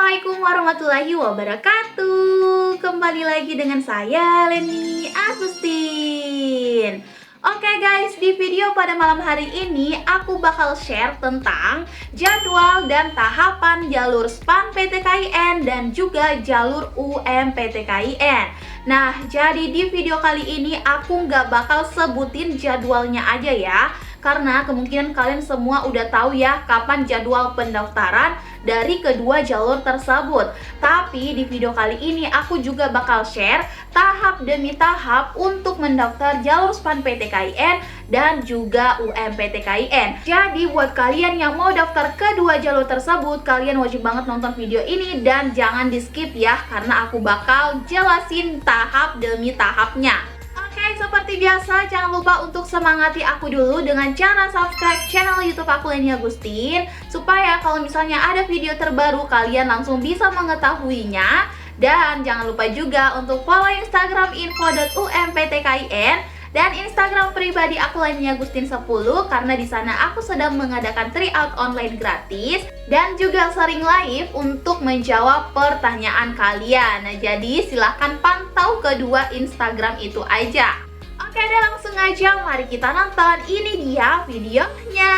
Assalamualaikum warahmatullahi wabarakatuh. Kembali lagi dengan saya Leni Agustin. Oke guys, di video pada malam hari ini aku bakal share tentang jadwal dan tahapan jalur SPAN PTKIN dan juga jalur UM-PTKIN. Nah, jadi di video kali ini aku nggak bakal sebutin jadwalnya aja ya, karena kemungkinan kalian semua udah tahu ya kapan jadwal pendaftaran dari kedua jalur tersebut. Tapi di video kali ini aku juga bakal share tahap demi tahap untuk mendaftar jalur SPAN PTKIN dan juga UM-PTKIN. Jadi buat kalian yang mau daftar kedua jalur tersebut, kalian wajib banget nonton video ini dan jangan di skip ya, karena aku bakal jelasin tahap demi tahapnya. Oke, seperti biasa jangan lupa untuk semangati aku dulu dengan cara subscribe channel YouTube aku Leni Agustin, supaya kalau misalnya ada video terbaru kalian langsung bisa mengetahuinya. Dan jangan lupa juga untuk follow Instagram info.umptkin dan Instagram pribadi aku Leni Agustin 10, karena di sana aku sedang mengadakan tryout online gratis dan juga sering live untuk menjawab pertanyaan kalian. Nah, jadi silahkan pantau kedua Instagram itu aja. Oke deh, langsung aja mari kita nonton. Ini dia videonya.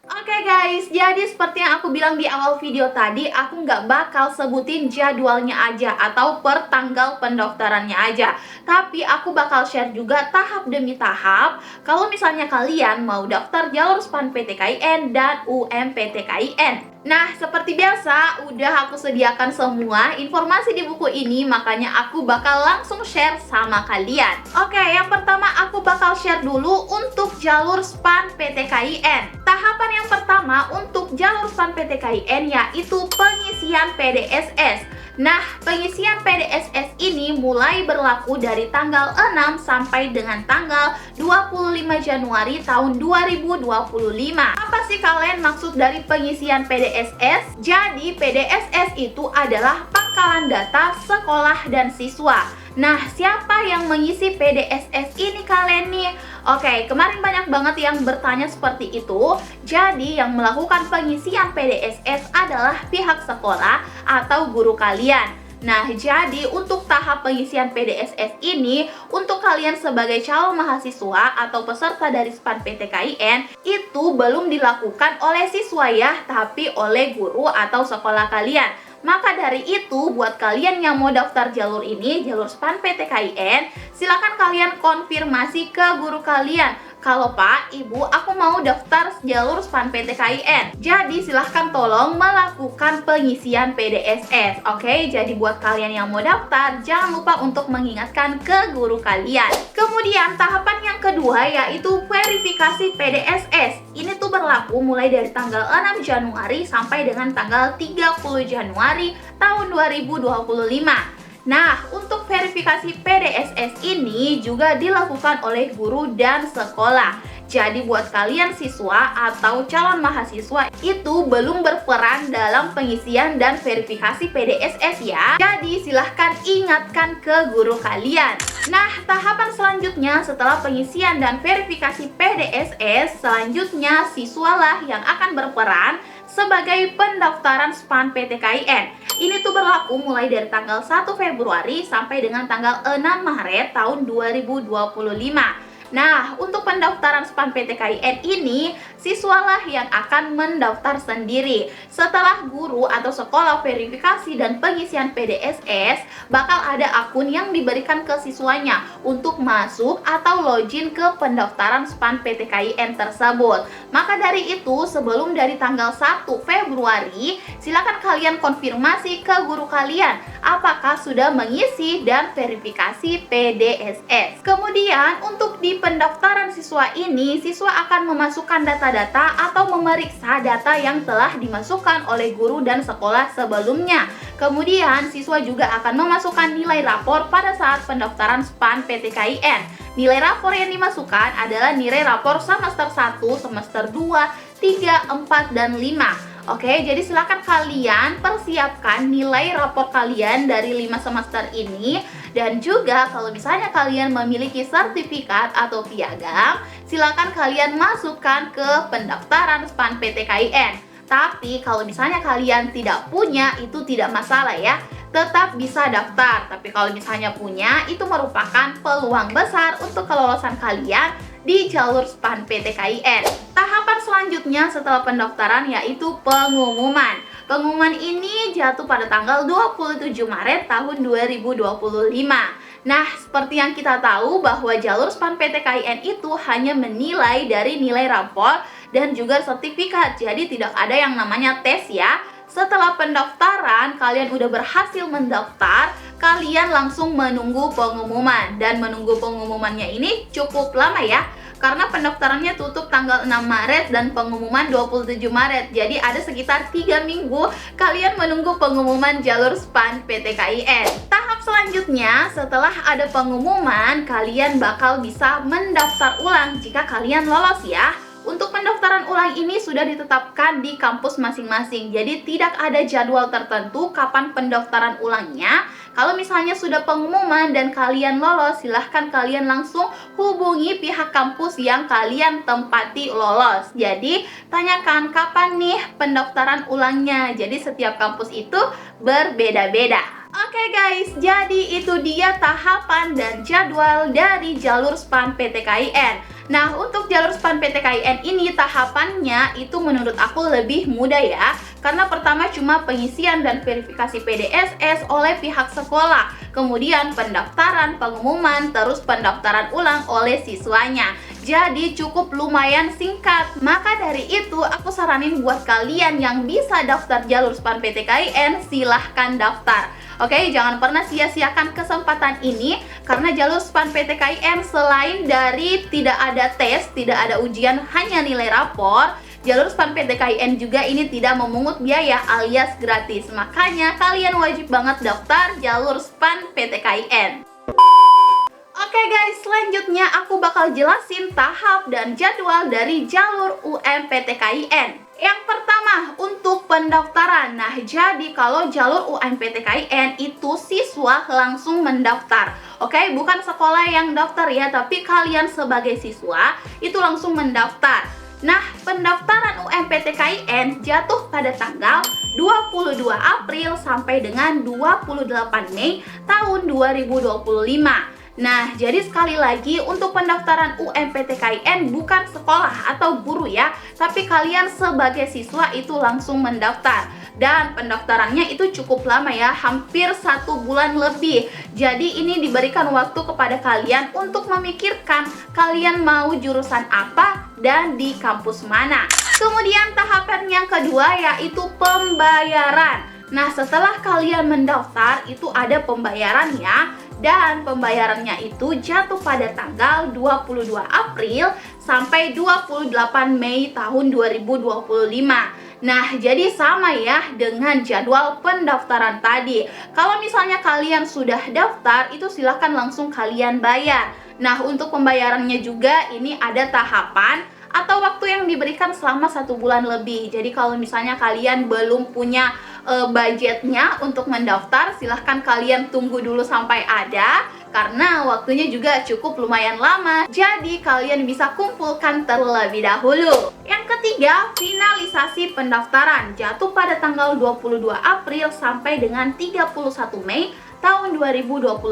Oke guys, jadi seperti yang aku bilang di awal video tadi, aku nggak bakal sebutin jadwalnya aja atau per tanggal pendaftarannya aja, tapi aku bakal share juga tahap demi tahap kalau misalnya kalian mau daftar jalur SPAN PTKIN dan UM-PTKIN. Nah, seperti biasa, udah aku sediakan semua informasi di buku ini, makanya aku bakal langsung share sama kalian. Oke, yang pertama aku bakal share dulu untuk jalur SPAN PTKIN. Tahapan yang pertama untuk jalur SPAN PTKIN yaitu pengisian PDSS. Nah, pengisian PDSS ini mulai berlaku dari tanggal 6 sampai dengan tanggal 25 Januari tahun 2025. Apa sih kalian maksud dari pengisian PDSS? Jadi, PDSS itu adalah pangkalan data sekolah dan siswa. Nah, siapa yang mengisi PDSS ini kalian nih? Oke, kemarin banyak banget yang bertanya seperti itu. Jadi, yang melakukan pengisian PDSS adalah pihak sekolah atau guru kalian. Nah, jadi untuk tahap pengisian PDSS ini, untuk kalian sebagai calon mahasiswa atau peserta dari SPAN PTKIN, itu belum dilakukan oleh siswa ya, tapi oleh guru atau sekolah kalian. Maka dari itu, buat kalian yang mau daftar jalur ini, jalur SPAN PTKIN, silakan kalian konfirmasi ke guru kalian. Kalau Pak, Ibu, aku mau daftar jalur SPAN PTKIN. Jadi silahkan tolong melakukan pengisian PDSS. Oke, jadi buat kalian yang mau daftar, jangan lupa untuk mengingatkan ke guru kalian. Kemudian tahapan yang kedua yaitu verifikasi PDSS. Ini tuh berlaku mulai dari tanggal 6 Januari sampai dengan tanggal 30 Januari tahun 2025. Nah, untuk verifikasi PDSS ini juga dilakukan oleh guru dan sekolah. Jadi buat kalian siswa atau calon mahasiswa itu belum berperan dalam pengisian dan verifikasi PDSS ya. Jadi silahkan ingatkan ke guru kalian. Nah, tahapan selanjutnya setelah pengisian dan verifikasi PDSS, selanjutnya siswalah yang akan berperan sebagai pendaftaran SPAN PTKIN. Ini tuh berlaku mulai dari tanggal 1 Februari sampai dengan tanggal 6 Maret tahun 2025. Nah, untuk pendaftaran SPAN PTKIN ini, siswalah yang akan mendaftar sendiri. Setelah guru atau sekolah verifikasi dan pengisian PDSS, bakal ada akun yang diberikan ke siswanya untuk masuk atau login ke pendaftaran SPAN PTKIN tersebut. Maka dari itu, sebelum dari tanggal 1 Februari, silakan kalian konfirmasi ke guru kalian apakah sudah mengisi dan verifikasi PDSS. Kemudian, untuk di pendaftaran siswa ini, siswa akan memasukkan data-data atau memeriksa data yang telah dimasukkan oleh guru dan sekolah sebelumnya. Kemudian, siswa juga akan memasukkan nilai rapor pada saat pendaftaran SPAN PTKIN. Nilai rapor yang dimasukkan adalah nilai rapor semester 1, semester 2, 3, 4, dan 5. Oke, jadi silakan kalian persiapkan nilai rapor kalian dari 5 semester ini. Dan juga kalau misalnya kalian memiliki sertifikat atau piagam, silakan kalian masukkan ke pendaftaran SPAN PTKIN. Tapi kalau misalnya kalian tidak punya, itu tidak masalah ya, tetap bisa daftar. Tapi kalau misalnya punya, itu merupakan peluang besar untuk kelolosan kalian di jalur SPAN PTKIN. Tahapan selanjutnya setelah pendaftaran yaitu pengumuman. Pengumuman ini jatuh pada tanggal 27 Maret tahun 2025. Nah, seperti yang kita tahu bahwa jalur SPAN PTKIN itu hanya menilai dari nilai rapor dan juga sertifikat. Jadi tidak ada yang namanya tes ya. Setelah pendaftaran, kalian udah berhasil mendaftar, kalian langsung menunggu pengumuman. Dan menunggu pengumumannya ini cukup lama ya, karena pendaftarannya tutup tanggal 6 Maret dan pengumuman 27 Maret. Jadi ada sekitar 3 minggu kalian menunggu pengumuman jalur SPAN PTKIN. Tahap selanjutnya, setelah ada pengumuman, kalian bakal bisa mendaftar ulang jika kalian lolos ya. Untuk pendaftaran ulang ini sudah ditetapkan di kampus masing-masing. Jadi tidak ada jadwal tertentu kapan pendaftaran ulangnya. Kalau misalnya sudah pengumuman dan kalian lolos, silahkan kalian langsung hubungi pihak kampus yang kalian tempati lolos. Jadi tanyakan kapan nih pendaftaran ulangnya. Jadi setiap kampus itu berbeda-beda. Oke guys, jadi itu dia tahapan dan jadwal dari jalur SPAN PTKIN. Nah, untuk jalur SPAN PTKIN ini tahapannya itu menurut aku lebih mudah ya. Karena pertama cuma pengisian dan verifikasi PDSS oleh pihak sekolah. Kemudian pendaftaran, pengumuman, terus pendaftaran ulang oleh siswanya. Jadi cukup lumayan singkat. Maka dari itu aku saranin buat kalian yang bisa daftar jalur SPAN PTKIN, silahkan daftar. Oke, jangan pernah sia-siakan kesempatan ini, karena jalur SPAN PTKIN selain dari tidak ada tes, tidak ada ujian, hanya nilai rapor, jalur SPAN PTKIN juga ini tidak memungut biaya alias gratis. Makanya kalian wajib banget daftar jalur SPAN PTKIN. Oke guys, selanjutnya aku bakal jelasin tahap dan jadwal dari jalur UMPTKIN. Yang pertama, untuk pendaftaran. Nah, jadi kalau jalur UMPTKIN itu siswa langsung mendaftar. Oke, bukan sekolah yang daftar ya, tapi kalian sebagai siswa itu langsung mendaftar. Nah, pendaftaran UMPTKIN jatuh pada tanggal 22 April sampai dengan 28 Mei tahun 2025. Nah, jadi sekali lagi untuk pendaftaran UMPTKIN bukan sekolah atau guru ya, tapi kalian sebagai siswa itu langsung mendaftar. Dan pendaftarannya itu cukup lama ya, hampir 1 bulan lebih. Jadi ini diberikan waktu kepada kalian untuk memikirkan kalian mau jurusan apa dan di kampus mana. Kemudian tahapan yang kedua yaitu pembayaran. Nah, setelah kalian mendaftar itu ada pembayaran ya. Dan pembayarannya itu jatuh pada tanggal 22 April sampai 28 Mei tahun 2025. Nah, jadi sama ya dengan jadwal pendaftaran tadi. Kalau misalnya kalian sudah daftar, itu silahkan langsung kalian bayar. Nah, untuk pembayarannya juga ini ada tahapan atau waktu yang diberikan selama 1 bulan lebih. Jadi kalau misalnya kalian belum punya budgetnya untuk mendaftar, silahkan kalian tunggu dulu sampai ada, karena waktunya juga cukup lumayan lama. Jadi kalian bisa kumpulkan terlebih dahulu. Yang ketiga, finalisasi pendaftaran jatuh pada tanggal 22 April sampai dengan 31 Mei tahun 2025.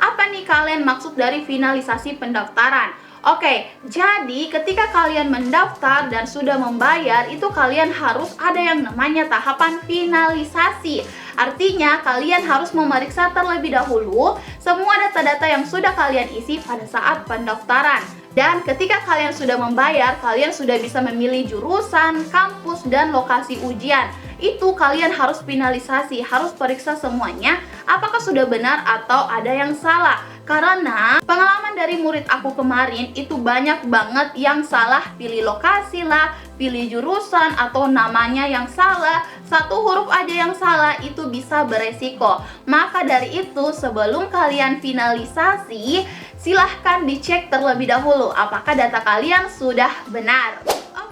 Apa nih kalian maksud dari finalisasi pendaftaran? Oke, jadi ketika kalian mendaftar dan sudah membayar, itu kalian harus ada yang namanya tahapan finalisasi. Artinya, kalian harus memeriksa terlebih dahulu semua data-data yang sudah kalian isi pada saat pendaftaran. Dan ketika kalian sudah membayar, kalian sudah bisa memilih jurusan, kampus, dan lokasi ujian. Itu kalian harus finalisasi, harus periksa semuanya apakah sudah benar atau ada yang salah. Karena pengalaman dari murid aku kemarin itu banyak banget yang salah, pilih lokasi lah, pilih jurusan, atau namanya yang salah, 1 huruf aja yang salah, itu bisa beresiko. Maka dari itu sebelum kalian finalisasi, silahkan dicek terlebih dahulu apakah data kalian sudah benar.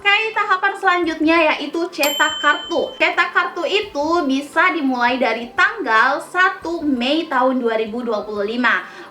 Oke, tahapan selanjutnya yaitu cetak kartu. Cetak kartu itu bisa dimulai dari tanggal 1 Mei tahun 2025.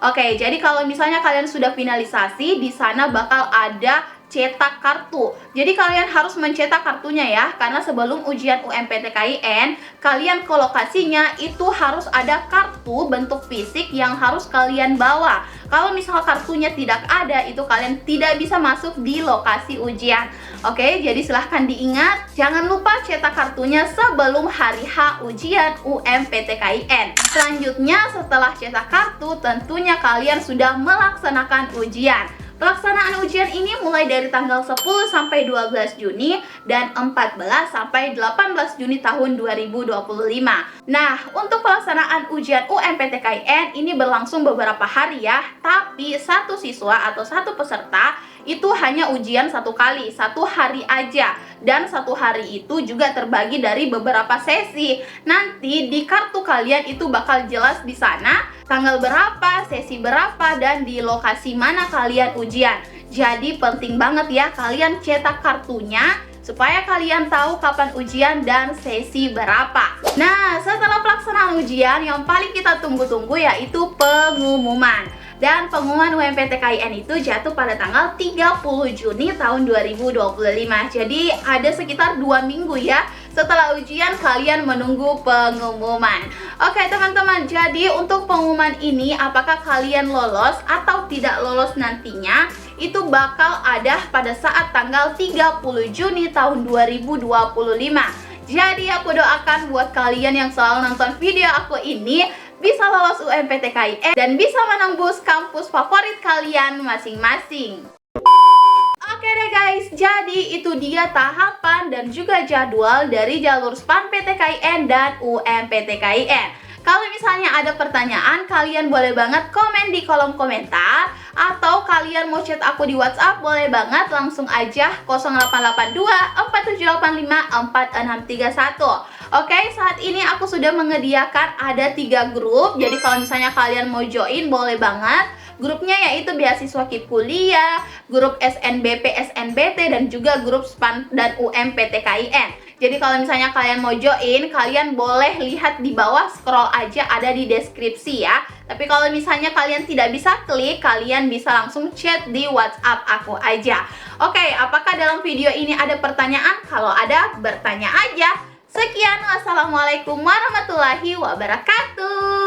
Oke, jadi kalau misalnya kalian sudah finalisasi, di sana bakal ada cetak kartu. Jadi kalian harus mencetak kartunya ya, karena sebelum ujian UMPTKIN, kalian ke lokasinya itu harus ada kartu bentuk fisik yang harus kalian bawa. Kalau misal kartunya tidak ada, itu kalian tidak bisa masuk di lokasi ujian. Oke, jadi silahkan diingat, jangan lupa cetak kartunya sebelum hari H ujian UMPTKIN. Selanjutnya, setelah cetak kartu, tentunya kalian sudah melaksanakan ujian. Pelaksanaan ujian ini mulai dari tanggal 10 sampai 12 Juni dan 14 sampai 18 Juni tahun 2025. Nah, untuk pelaksanaan ujian UMPTKIN ini berlangsung beberapa hari ya, tapi satu siswa atau satu peserta itu hanya ujian satu kali, satu hari aja. Dan satu hari itu juga terbagi dari beberapa sesi. Nanti di kartu kalian itu bakal jelas di sana tanggal berapa, sesi berapa, dan di lokasi mana kalian ujian. Jadi penting banget ya kalian cetak kartunya supaya kalian tahu kapan ujian dan sesi berapa. Nah, setelah pelaksanaan ujian, yang paling kita tunggu-tunggu yaitu pengumuman. Dan pengumuman UMPTKIN itu jatuh pada tanggal 30 Juni tahun 2025. Jadi ada sekitar 2 minggu ya setelah ujian kalian menunggu pengumuman. Oke teman-teman, jadi untuk pengumuman ini apakah kalian lolos atau tidak lolos nantinya, itu bakal ada pada saat tanggal 30 Juni tahun 2025. Jadi aku doakan buat kalian yang selalu nonton video aku ini bisa lolos UMPTKIN dan bisa menembus kampus favorit kalian masing-masing. Oke deh guys, jadi itu dia tahapan dan juga jadwal dari jalur SPAN PTKIN dan UMPTKIN. Kalau misalnya ada pertanyaan, kalian boleh banget komen di kolom komentar. Atau kalian mau chat aku di WhatsApp, boleh banget langsung aja 0882 4785 4631. Oke, saat ini aku sudah menyediakan ada 3 grup. Jadi kalau misalnya kalian mau join, boleh banget. Grupnya yaitu beasiswa KIP kuliah, grup SNBP, SNBT, dan juga grup SPAN dan UMPTKIN. Jadi kalau misalnya kalian mau join, kalian boleh lihat di bawah, scroll aja ada di deskripsi ya. Tapi kalau misalnya kalian tidak bisa klik, kalian bisa langsung chat di WhatsApp aku aja. Oke, apakah dalam video ini ada pertanyaan? Kalau ada, bertanya aja. Sekian, wassalamualaikum warahmatullahi wabarakatuh.